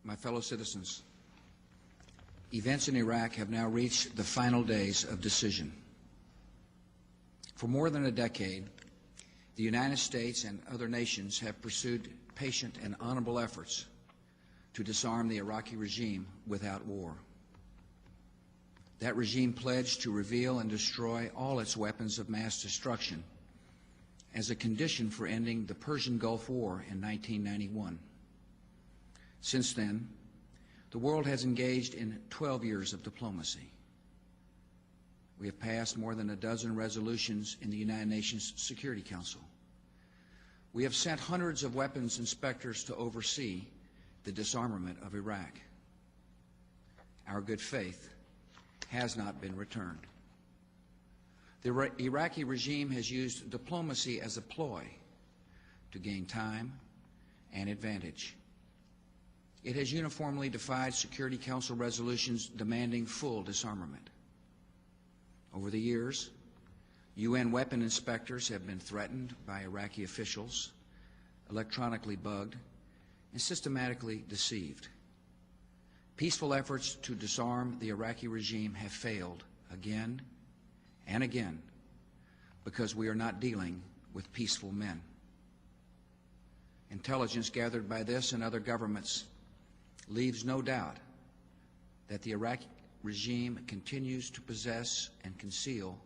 my fellow citizens, events in Iraq have now reached the final days of decision. For more than a decade, the United States and other nations have pursued patient and honorable efforts to disarm the Iraqi regime without war. That regime pledged to reveal and destroy all its weapons of mass destruction as a condition for ending the Persian Gulf War in 1991. Since then, the world has engaged in 12 years of diplomacy. We have passed more than a dozen resolutions in the United Nations Security Council. We have sent hundreds of weapons inspectors to oversee the disarmament of Iraq. Our good faith has not been returned. The Iraqi regime has used diplomacy as a ploy to gain time and advantage. It has uniformly defied Security Council resolutions demanding full disarmament. Over the years, UN weapon inspectors have been threatened by Iraqi officials, electronically bugged, and systematically deceived. Peaceful efforts to disarm the Iraqi regime have failed again and again because we are not dealing with peaceful men. Intelligence gathered by this and other governments leaves no doubt that the Iraqi regime continues to possess and conceal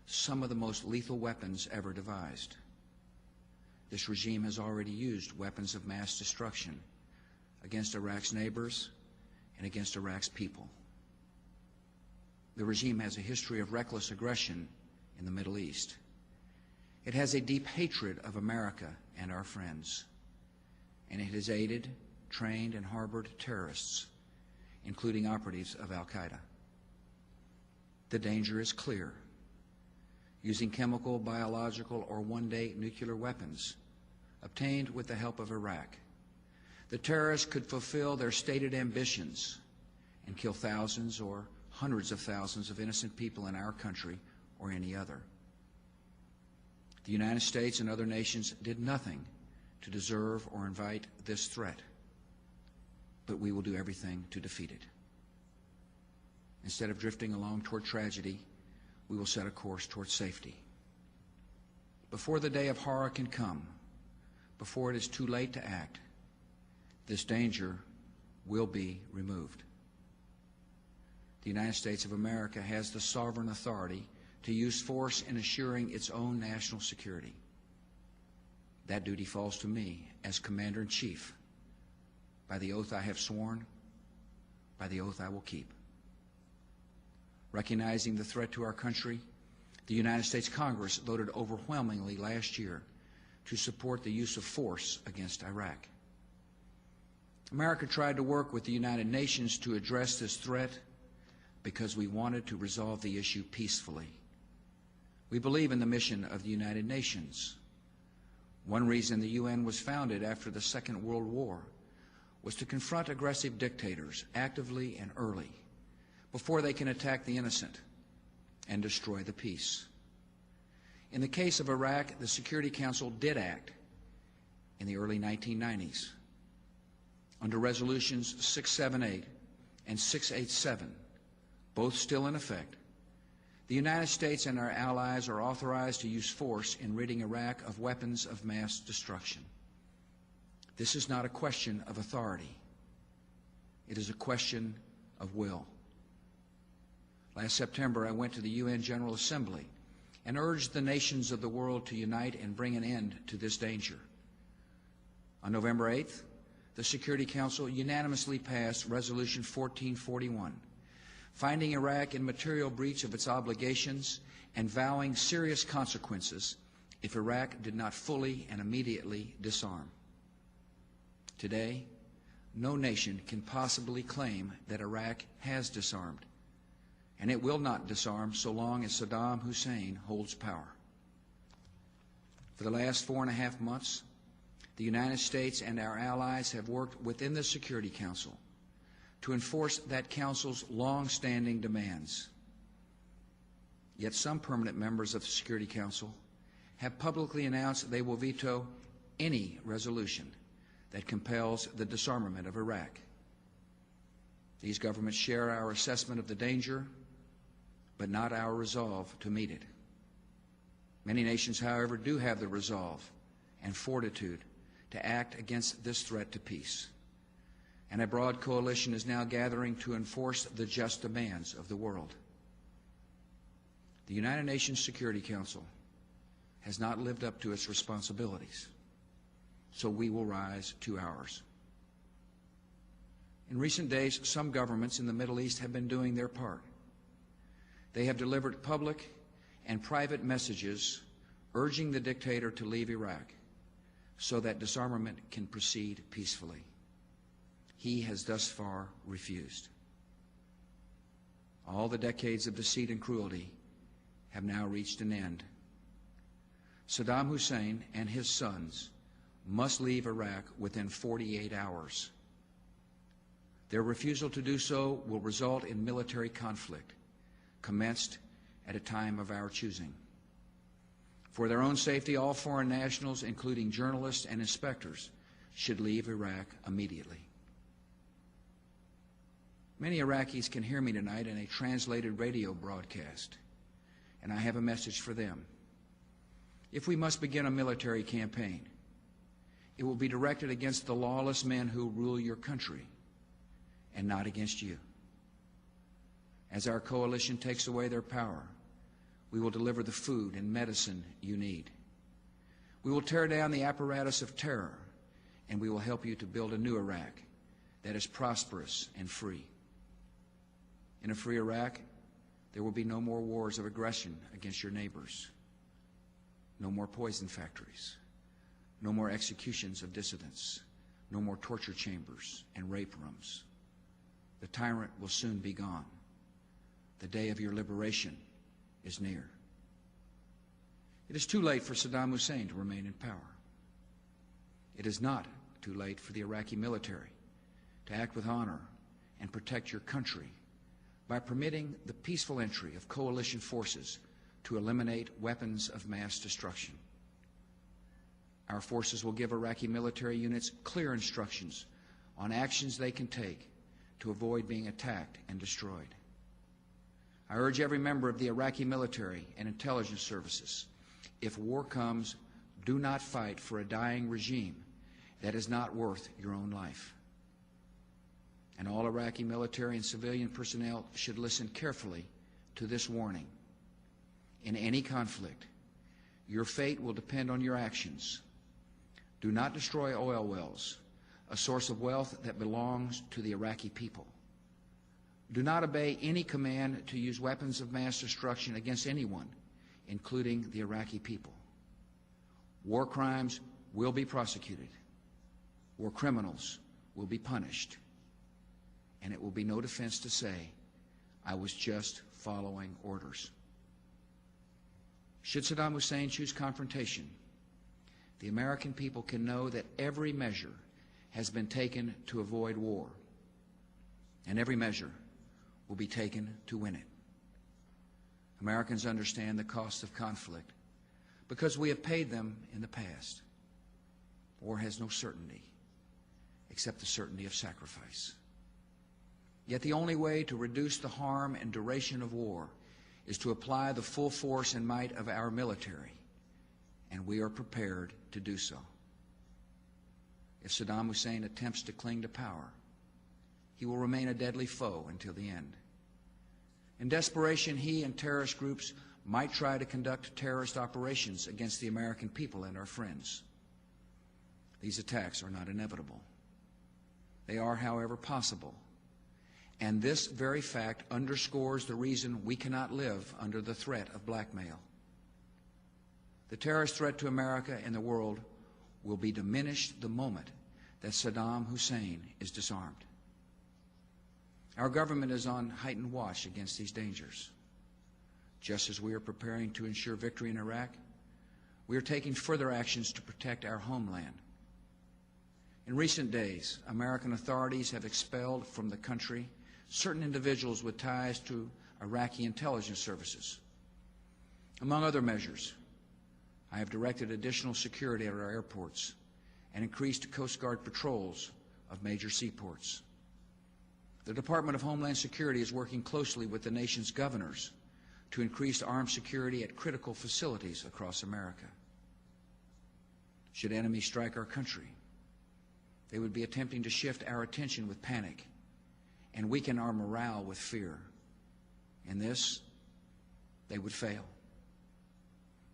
some of the most lethal weapons ever devised. This regime has already used weapons of mass destruction against Iraq's neighbors and against Iraq's people. The regime has a history of reckless aggression in the Middle East. It has a deep hatred of America and our friends, and it has aided, trained, and harbored terrorists, including operatives of Al-Qaeda. The danger is clear. Using chemical, biological, or one-day nuclear weapons obtained with the help of Iraq, the terrorists could fulfill their stated ambitions and kill thousands or hundreds of thousands of innocent people in our country or any other. The United States and other nations did nothing to deserve or invite this threat, but we will do everything to defeat it. Instead of drifting along toward tragedy, we will set a course toward safety. Before the day of horror can come, before it is too late to act, this danger will be removed. The United States of America has the sovereign authority to use force in assuring its own national security. That duty falls to me as Commander-in-Chief. By the oath I have sworn, by the oath I will keep. Recognizing the threat to our country, the United States Congress voted overwhelmingly last year to support the use of force against Iraq. America tried to work with the United Nations to address this threat because we wanted to resolve the issue peacefully. We believe in the mission of the United Nations. One reason the UN was founded after the Second World War was to confront aggressive dictators actively and early, before they can attack the innocent and destroy the peace. In the case of Iraq, the Security Council did act in the early 1990s. Under Resolutions 678 and 687, both still in effect, the United States and our allies are authorized to use force in ridding Iraq of weapons of mass destruction. This is not a question of authority. It is a question of will. Last September, I went to the UN General Assembly and urged the nations of the world to unite and bring an end to this danger. On November 8th, the Security Council unanimously passed Resolution 1441, finding Iraq in material breach of its obligations and vowing serious consequences if Iraq did not fully and immediately disarm. Today, no nation can possibly claim that Iraq has disarmed, and it will not disarm so long as Saddam Hussein holds power. For the last 4.5 months, the United States and our allies have worked within the Security Council to enforce that Council's long-standing demands. Yet some permanent members of the Security Council have publicly announced they will veto any resolution that compels the disarmament of Iraq. These governments share our assessment of the danger, but not our resolve to meet it. Many nations, however, do have the resolve and fortitude to act against this threat to peace. And a broad coalition is now gathering to enforce the just demands of the world. The United Nations Security Council has not lived up to its responsibilities, so we will rise to ours. In recent days, some governments in the Middle East have been doing their part. They have delivered public and private messages urging the dictator to leave Iraq so that disarmament can proceed peacefully. He has thus far refused. All the decades of deceit and cruelty have now reached an end. Saddam Hussein and his sons must leave Iraq within 48 hours. Their refusal to do so will result in military conflict, commenced at a time of our choosing. For their own safety, all foreign nationals, including journalists and inspectors, should leave Iraq immediately. Many Iraqis can hear me tonight in a translated radio broadcast, and I have a message for them. If we must begin a military campaign, it will be directed against the lawless men who rule your country, and not against you. As our coalition takes away their power, we will deliver the food and medicine you need. We will tear down the apparatus of terror, and we will help you to build a new Iraq that is prosperous and free. In a free Iraq, there will be no more wars of aggression against your neighbors, no more poison factories, no more executions of dissidents, no more torture chambers and rape rooms. The tyrant will soon be gone. The day of your liberation is near. It is too late for Saddam Hussein to remain in power. It is not too late for the Iraqi military to act with honor and protect your country by permitting the peaceful entry of coalition forces to eliminate weapons of mass destruction. Our forces will give Iraqi military units clear instructions on actions they can take to avoid being attacked and destroyed. I urge every member of the Iraqi military and intelligence services, if war comes, do not fight for a dying regime that is not worth your own life. And all Iraqi military and civilian personnel should listen carefully to this warning. In any conflict, your fate will depend on your actions. Do not destroy oil wells, a source of wealth that belongs to the Iraqi people. Do not obey any command to use weapons of mass destruction against anyone, including the Iraqi people. War crimes will be prosecuted. War criminals will be punished. And it will be no defense to say, I was just following orders. Should Saddam Hussein choose confrontation, the American people can know that every measure has been taken to avoid war, and every measure will be taken to win it. Americans understand the cost of conflict because we have paid them in the past. War has no certainty except the certainty of sacrifice. Yet the only way to reduce the harm and duration of war is to apply the full force and might of our military, and we are prepared to do so. If Saddam Hussein attempts to cling to power, he will remain a deadly foe until the end. In desperation, he and terrorist groups might try to conduct terrorist operations against the American people and our friends. These attacks are not inevitable. They are, however, possible. And this very fact underscores the reason we cannot live under the threat of blackmail. The terrorist threat to America and the world will be diminished the moment that Saddam Hussein is disarmed. Our government is on heightened watch against these dangers. Just as we are preparing to ensure victory in Iraq, we are taking further actions to protect our homeland. In recent days, American authorities have expelled from the country certain individuals with ties to Iraqi intelligence services. Among other measures, I have directed additional security at our airports and increased Coast Guard patrols of major seaports. The Department of Homeland Security is working closely with the nation's governors to increase armed security at critical facilities across America. Should enemies strike our country, they would be attempting to shift our attention with panic and weaken our morale with fear. In this, they would fail.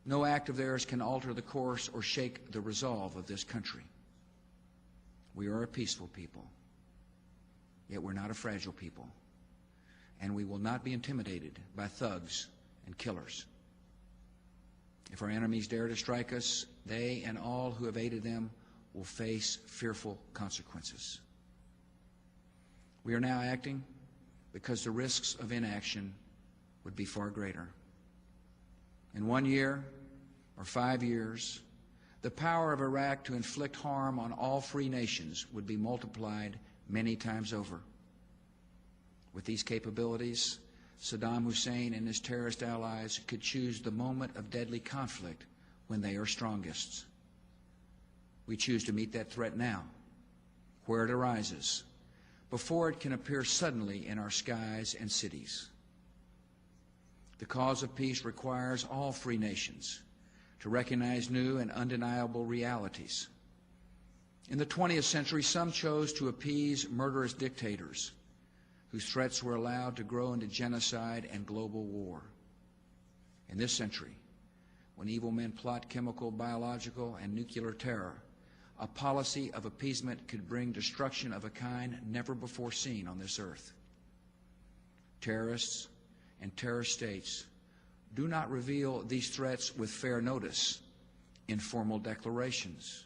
No act of theirs can alter the course or shake the resolve of this country. We are a peaceful people, yet we're not a fragile people, and we will not be intimidated by thugs and killers. If our enemies dare to strike us, they and all who have aided them will face fearful consequences. We are now acting because the risks of inaction would be far greater. In 1 year or 5 years, the power of Iraq to inflict harm on all free nations would be multiplied many times over. With these capabilities, Saddam Hussein and his terrorist allies could choose the moment of deadly conflict when they are strongest. We choose to meet that threat now, where it arises, before it can appear suddenly in our skies and cities. The cause of peace requires all free nations to recognize new and undeniable realities. In the 20th century, some chose to appease murderous dictators whose threats were allowed to grow into genocide and global war. In this century, when evil men plot chemical, biological, and nuclear terror, a policy of appeasement could bring destruction of a kind never before seen on this earth. Terrorists and terrorist states do not reveal these threats with fair notice in formal declarations.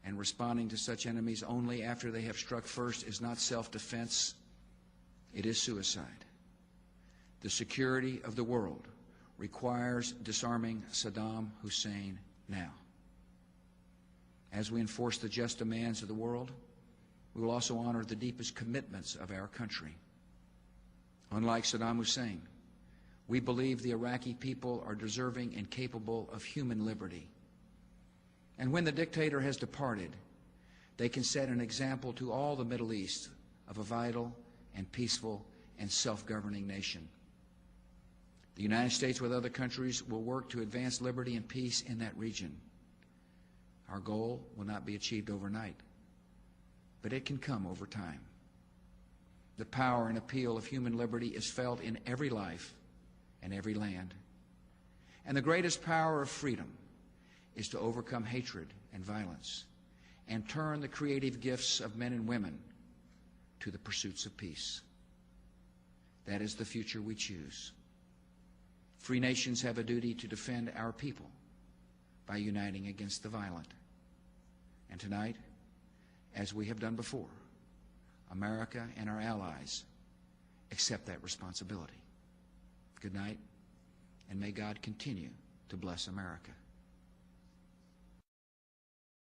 And responding to such enemies only after they have struck first is not self-defense, it is suicide. The security of the world requires disarming Saddam Hussein now. As we enforce the just demands of the world, we will also honor the deepest commitments of our country. Unlike Saddam Hussein, we believe the Iraqi people are deserving and capable of human liberty. And when the dictator has departed, they can set an example to all the Middle East of a vital and peaceful and self-governing nation. The United States, with other countries, will work to advance liberty and peace in that region. Our goal will not be achieved overnight, but it can come over time. The power and appeal of human liberty is felt in every life and every land. And the greatest power of freedom is to overcome hatred and violence and turn the creative gifts of men and women to the pursuits of peace. That is the future we choose. Free nations have a duty to defend our people by uniting against the violent. And tonight, as we have done before, America and our allies accept that responsibility. Good night, and may God continue to bless America.